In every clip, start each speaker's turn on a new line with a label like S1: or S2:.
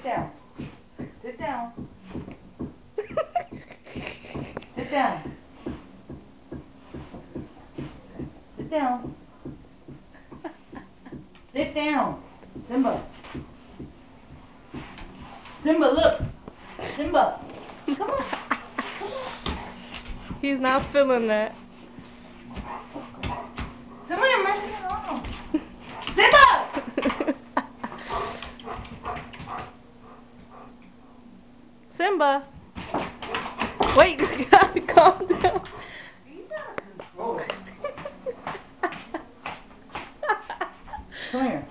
S1: Sit down. Sit down. Sit down. Sit down. Sit down. Simba. Simba, look. Simba. Come on.
S2: He's not feeling that.
S1: Come here, messing around. Simba!
S2: Simba. Wait, you gotta calm down.
S1: Come here.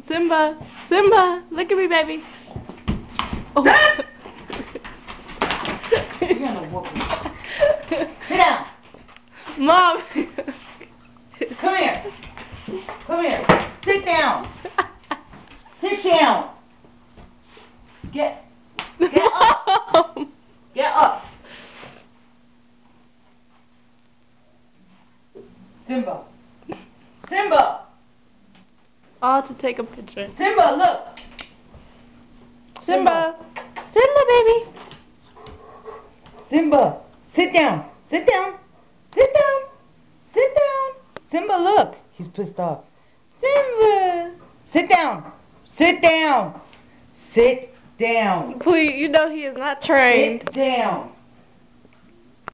S2: Simba. Simba. Look at me, baby. Oh.
S1: You're gonna whoop me. Sit down.
S2: Mom.
S1: Come here. Come here. Sit down. Sit down. Get up. Get up. Simba. Simba.
S2: All to take a picture.
S1: Simba, look.
S2: Simba. Simba, baby.
S1: Simba. Sit down. Sit down. Sit down. Sit down. Simba, look. He's pissed off. Simba. Sit down. Sit down. Sit down.
S2: Please, you know he is not trained.
S1: Sit down.